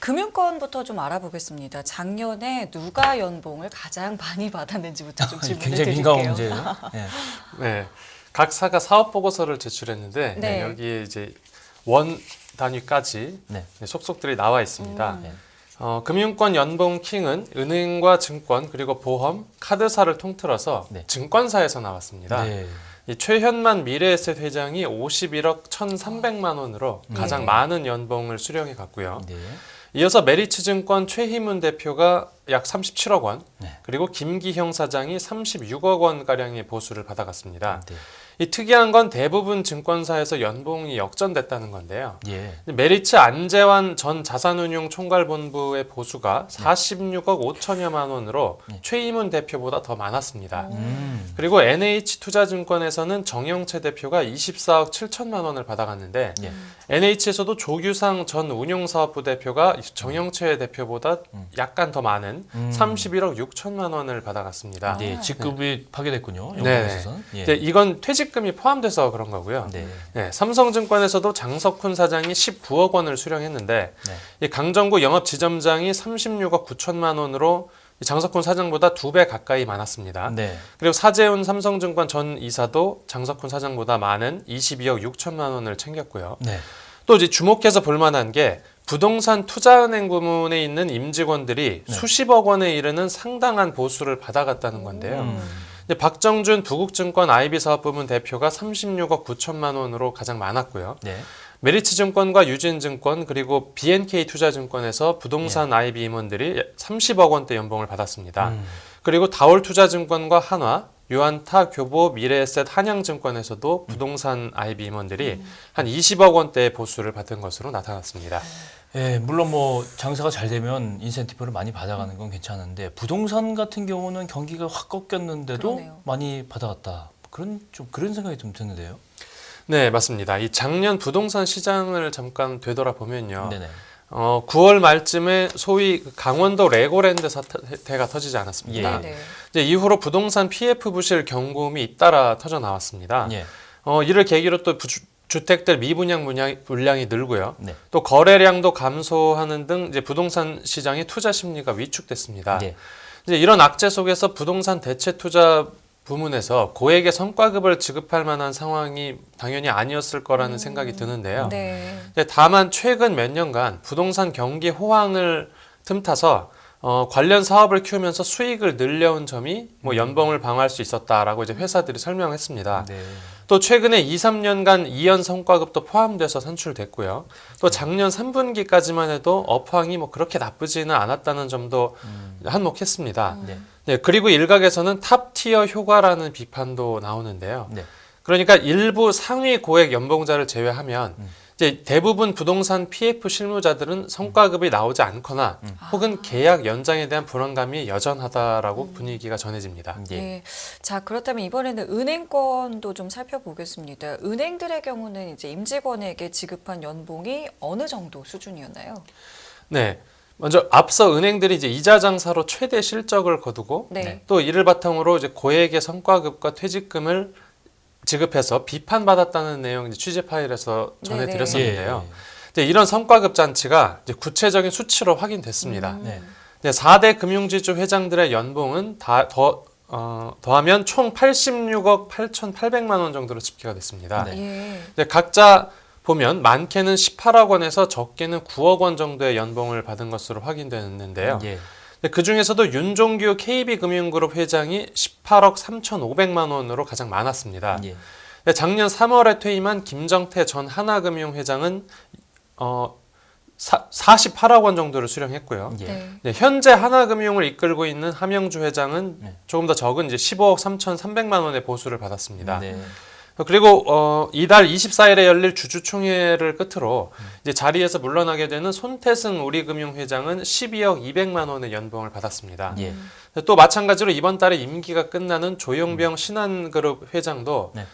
금융권부터 좀 알아보겠습니다. 작년에 누가 연봉을 가장 많이 받았는지부터 좀 질문을 굉장히 드릴게요. 민감한 문제예요. 네. 네, 각 사가 사업 보고서를 제출했는데 네. 여기에 이제 원 단위까지 네. 속속들이 나와 있습니다. 네. 금융권 연봉 킹은 은행과 증권 그리고 보험, 카드사를 통틀어서 네. 증권사에서 나왔습니다. 네. 이 최현만 미래에셋 회장이 51억 1,300만 원으로 가장 네. 많은 연봉을 수령해 갔고요. 네. 이어서 메리츠증권 최희문 대표가 약 37억 원, 네. 그리고 김기형 사장이 36억 원가량의 보수를 받아갔습니다. 네. 이 특이한 건 대부분 증권사에서 연봉이 역전됐다는 건데요. 예. 메리츠 안재환 전 자산운용 총괄본부의 보수가 46억 5천여만 원으로 네. 최희문 대표보다 더 많았습니다. 음. 그리고 NH투자증권에서는 정영채 대표가 24억 7천만 원을 받아갔는데 예. NH에서도 조규상 전 운용사업부 대표가 정영채 대표보다 약간 더 많은 31억 6천만 원을 받아갔습니다. 네. 직급이 파괴됐군요. 네. 연봉에서는. 예. 이제 이건 퇴직금이 포함돼서 그런 거고요. 네. 네, 삼성증권에서도 장석훈 사장이 19억 원을 수령했는데 네. 이 강정구 영업지점장이 36억 9천만 원으로 이 장석훈 사장보다 2배 가까이 많았습니다. 네. 그리고 사재훈 삼성증권 전 이사도 장석훈 사장보다 많은 22억 6천만 원을 챙겼고요. 네. 또 이제 주목해서 볼 만한 게 부동산 투자은행 부문에 있는 임직원들이 네. 수십억 원에 이르는 상당한 보수를 받아갔다는 건데요. 이제 박정준 부국증권 IB사업부문 대표가 36억 9천만 원으로 가장 많았고요. 네. 메리츠증권과 유진증권 그리고 BNK투자증권에서 부동산 IB 임원들이 30억 원대 연봉을 받았습니다. 그리고 다올투자증권과 한화, 유한타, 교보, 미래에셋, 한양증권에서도 부동산 IB 임원들이 한 20억 원대의 보수를 받은 것으로 나타났습니다. 예, 물론 뭐 장사가 잘 되면 인센티브를 많이 받아가는 건 괜찮은데 부동산 같은 경우는 경기가 확 꺾였는데도 그러네요. 많이 받아갔다. 그런 생각이 좀 드는데요. 네, 맞습니다. 이 작년 부동산 시장을 잠깐 되돌아보면요. 네네. 9월 말쯤에 소위 강원도 레고랜드 사태가 터지지 않았습니까? 네, 네. 이제 이후로 부동산 PF 부실 경고음이 잇따라 터져 나왔습니다. 예. 이를 계기로 또 주택들 미분양 물량이 늘고요. 네. 또 거래량도 감소하는 등 이제 부동산 시장의 투자 심리가 위축됐습니다. 네. 이제 이런 악재 속에서 부동산 대체 투자 부문에서 고액의 성과급을 지급할 만한 상황이 당연히 아니었을 거라는 생각이 드는데요. 네. 다만 최근 몇 년간 부동산 경기 호황을 틈타서 관련 사업을 키우면서 수익을 늘려온 점이 뭐 연봉을 방어할 수 있었다라고 이제 회사들이 설명했습니다. 네. 또 최근에 2, 3년간 이연 성과급도 포함돼서 산출됐고요. 또 작년 3분기까지만 해도 업황이 뭐 그렇게 나쁘지는 않았다는 점도 한몫했습니다. 네. 네, 그리고 일각에서는 탑티어 효과라는 비판도 나오는데요. 네. 그러니까 일부 상위 고액 연봉자를 제외하면 이제 대부분 부동산 PF 실무자들은 성과급이 나오지 않거나 혹은 계약 연장에 대한 불안감이 여전하다라고 분위기가 전해집니다. 예. 네. 자, 그렇다면 이번에는 은행권도 좀 살펴보겠습니다. 은행들의 경우는 이제 임직원에게 지급한 연봉이 어느 정도 수준이었나요? 네. 먼저 앞서 은행들이 이제 이자 장사로 최대 실적을 거두고 네. 또 이를 바탕으로 이제 고액의 성과급과 퇴직금을 지급해서 비판받았다는 내용 이제 취재 파일에서 전해드렸었는데요. 예. 이런 성과급 잔치가 이제 구체적인 수치로 확인됐습니다. 네. 4대 금융지주 회장들의 연봉은 더하면 총 86억 8,800만 원 정도로 집계가 됐습니다. 네. 예. 각자 보면 많게는 18억 원에서 적게는 9억 원 정도의 연봉을 받은 것으로 확인됐는데요. 예. 그 중에서도 윤종규 KB금융그룹 회장이 18억 3,500만 원으로 가장 많았습니다. 예. 작년 3월에 퇴임한 김정태 전 하나금융 회장은 48억 원 정도를 수령했고요. 예. 네. 네, 현재 하나금융을 이끌고 있는 함영주 회장은 네. 조금 더 적은 이제 15억 3,300만 원의 보수를 받았습니다. 네. 그리고 이달 24일에 열릴 주주총회를 끝으로 이제 자리에서 물러나게 되는 손태승 우리금융회장은 12억 200만 원의 연봉을 받았습니다. 예. 또 마찬가지로 이번 달에 임기가 끝나는 조용병 신한그룹 회장도 네.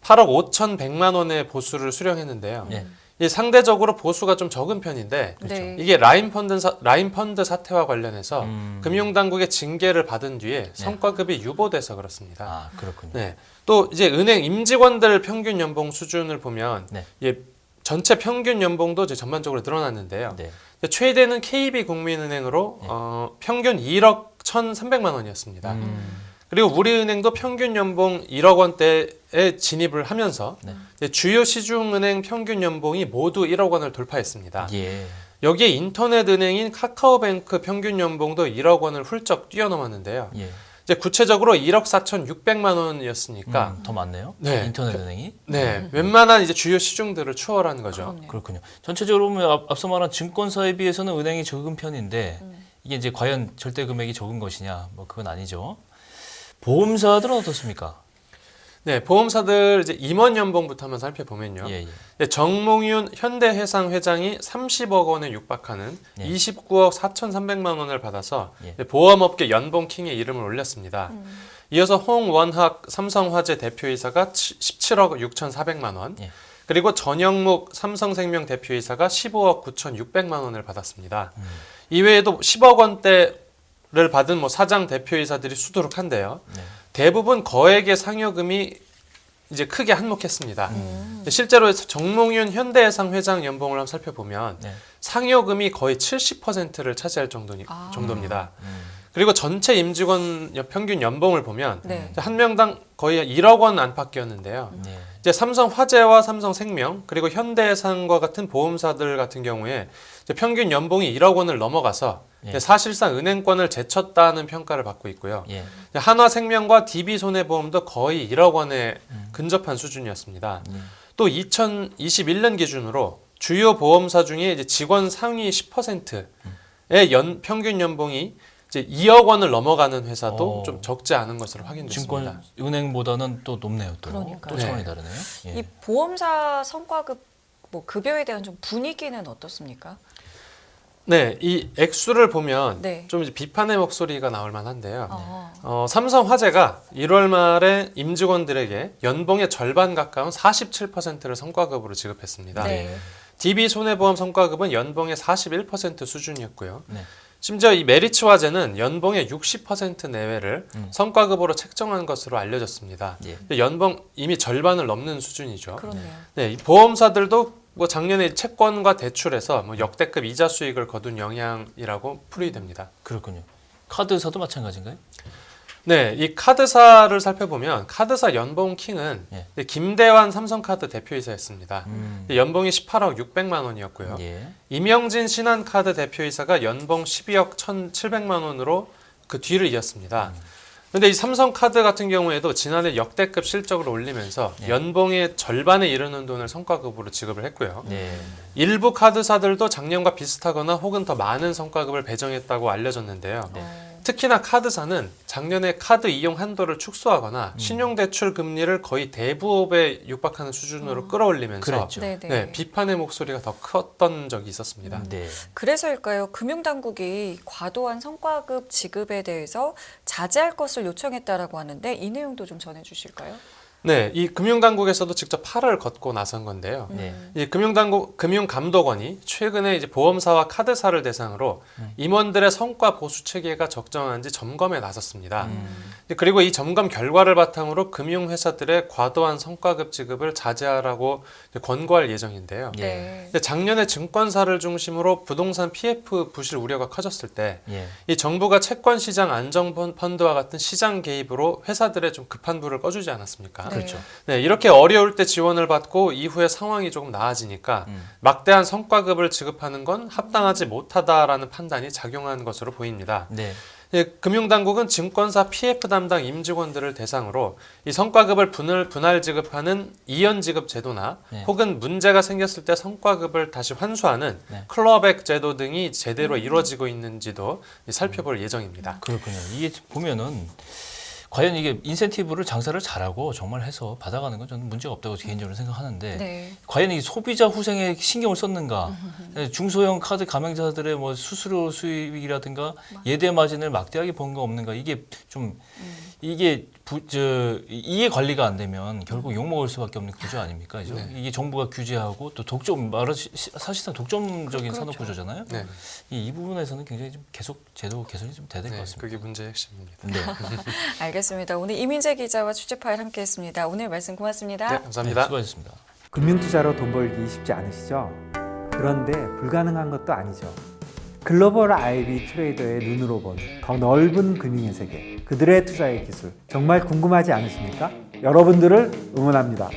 8억 5,100만 원의 보수를 수령했는데요. 예. 이 상대적으로 보수가 좀 적은 편인데 네. 이게 라인펀드 사태와 관련해서 음. 금융당국의 징계를 받은 뒤에 성과급이 유보돼서 그렇습니다. 아, 그렇군요. 네. 또 이제 은행 임직원들 평균 연봉 수준을 보면 네. 예, 전체 평균 연봉도 이제 전반적으로 늘어났는데요. 네. 근데 최대는 KB국민은행으로 평균 1억 1,300만 원이었습니다. 그리고 우리은행도 평균 연봉 1억 원대에 진입을 하면서 네. 이제 주요 시중은행 평균 연봉이 모두 1억 원을 돌파했습니다. 예. 여기에 인터넷 은행인 카카오뱅크 평균 연봉도 1억 원을 훌쩍 뛰어넘었는데요. 예. 이제 구체적으로 1억 4,600만 원이었으니까 더 많네요. 네. 인터넷 은행이. 네, 웬만한 이제 주요 시중들을 추월한 거죠. 그럼요. 그렇군요. 전체적으로 보면 앞서 말한 증권사에 비해서는 은행이 적은 편인데 이게 이제 과연 절대 금액이 적은 것이냐? 뭐 그건 아니죠. 보험사들은 어떻습니까? 네, 보험사들 이제 임원 연봉부터 한번 살펴보면요. 예, 예. 네, 정몽윤 현대해상 회장이 30억 원에 육박하는 예. 29억 4,300만 원을 받아서 예. 네, 보험업계 연봉킹의 이름을 올렸습니다. 이어서 홍원학 삼성화재 대표이사가 17억 6,400만 원, 예. 그리고 전영묵 삼성생명 대표이사가 15억 9,600만 원을 받았습니다. 이외에도 10억 원대를 받은 뭐 사장 대표이사들이 수두룩한데요. 네. 대부분 거액의 상여금이 이제 크게 한몫했습니다. 실제로 정몽윤 현대해상 회장 연봉을 한번 살펴보면 네. 상여금이 거의 70%를 차지할 정도입니다. 음. 그리고 전체 임직원 평균 연봉을 보면 네. 한 명당 거의 1억 원 안팎이었는데요. 예. 이제 삼성화재와 삼성생명 그리고 현대해상과 같은 보험사들 같은 경우에 이제 평균 연봉이 1억 원을 넘어가서 예. 이제 사실상 은행권을 제쳤다는 평가를 받고 있고요. 예. 한화생명과 DB손해보험도 거의 1억 원에 근접한 수준이었습니다. 또 2021년 기준으로 주요 보험사 중에 이제 직원 상위 10%의 평균 연봉이 이제 2억 원을 넘어가는 회사도 좀 적지 않은 것으로 확인됐습니다. 증권은행보다는 또 높네요. 또, 그러니까요. 또 차원이 다르네요. 예. 이 보험사 성과급 뭐 급여에 대한 좀 분위기는 어떻습니까? 네, 이 액수를 보면 네. 좀 이제 비판의 목소리가 나올 만한데요. 어. 삼성화재가 1월 말에 임직원들에게 연봉의 절반 가까운 47%를 성과급으로 지급했습니다. 네. DB손해보험 성과급은 연봉의 41% 수준이었고요. 네. 심지어 이 메리츠화재는 연봉의 60% 내외를 성과급으로 책정한 것으로 알려졌습니다. 예. 연봉 이미 절반을 넘는 수준이죠. 그렇네요. 네, 이 보험사들도 뭐 작년에 채권과 대출에서 뭐 역대급 이자 수익을 거둔 영향이라고 풀이됩니다. 그렇군요. 카드사도 마찬가지인가요? 네, 이 카드사를 살펴보면 카드사 연봉 킹은 예. 김대환 삼성카드 대표이사였습니다. 음. 연봉이 18억 600만 원이었고요. 예. 임영진 신한카드 대표이사가 연봉 12억 1,700만 원으로 그 뒤를 이었습니다. 그런데 이 삼성카드 같은 경우에도 지난해 역대급 실적을 올리면서 예. 연봉의 절반에 이르는 돈을 성과급으로 지급을 했고요. 네. 일부 카드사들도 작년과 비슷하거나 혹은 더 많은 성과급을 배정했다고 알려졌는데요. 어. 특히나 카드사는 작년에 카드 이용 한도를 축소하거나 신용대출 금리를 거의 대부업에 육박하는 수준으로 끌어올리면서 그랬죠. 네네. 네, 비판의 목소리가 더 컸던 적이 있었습니다. 네. 그래서일까요? 금융당국이 과도한 성과급 지급에 대해서 자제할 것을 요청했다라고 하는데 이 내용도 좀 전해주실까요? 네, 이 금융당국에서도 직접 팔을 걷고 나선 건데요. 네. 이 금융감독원이 최근에 이제 보험사와 카드사를 대상으로 임원들의 성과 보수 체계가 적정한지 점검에 나섰습니다. 그리고 이 점검 결과를 바탕으로 금융회사들의 과도한 성과급 지급을 자제하라고 권고할 예정인데요. 예. 네. 근데 작년에 증권사를 중심으로 부동산 PF 부실 우려가 커졌을 때 예. 이 정부가 채권시장 안정펀드와 같은 시장 개입으로 회사들의 좀 급한 불을 꺼주지 않았습니까? 그렇죠. 네, 이렇게 어려울 때 지원을 받고 이후에 상황이 조금 나아지니까 막대한 성과급을 지급하는 건 합당하지 못하다라는 판단이 작용한 것으로 보입니다. 네. 예, 금융당국은 증권사 PF 담당 임직원들을 대상으로 이 성과급을 분할 지급하는 이연 지급 제도나 네. 혹은 문제가 생겼을 때 성과급을 다시 환수하는 네. 클러백 제도 등이 제대로 이루어지고 있는지도 살펴볼 예정입니다. 그렇군요. 이게 보면은 과연 이게 인센티브를 장사를 잘하고 정말 해서 받아가는 건 저는 문제가 없다고 개인적으로 생각하는데 네. 과연 이 소비자 후생에 신경을 썼는가? 중소형 카드 가맹자들의 뭐 수수료 수익이라든가 예대 마진을 막대하게 본 거 없는가? 이게 좀 이게 이해 관리가 안 되면 결국 욕 먹을 수밖에 없는 구조 아닙니까? 그죠? 네. 이게 정부가 규제하고 또 사실상 독점적인 그렇죠. 산업 구조잖아요. 네, 이 부분에서는 굉장히 좀 계속 제도 개선이 좀 돼야 될 것 네, 같습니다. 그게 문제의 핵심입니다. 네. 알겠습니다. 오늘 이민재 기자와 취재 파일 함께했습니다. 오늘 말씀 고맙습니다. 네, 감사합니다. 수고하셨습니다. 금융투자로 돈 벌기 쉽지 않으시죠? 그런데 불가능한 것도 아니죠. 글로벌 IB 트레이더의 눈으로 본 더 넓은 금융의 세계, 그들의 투자의 기술, 정말 궁금하지 않으십니까? 여러분들을 응원합니다.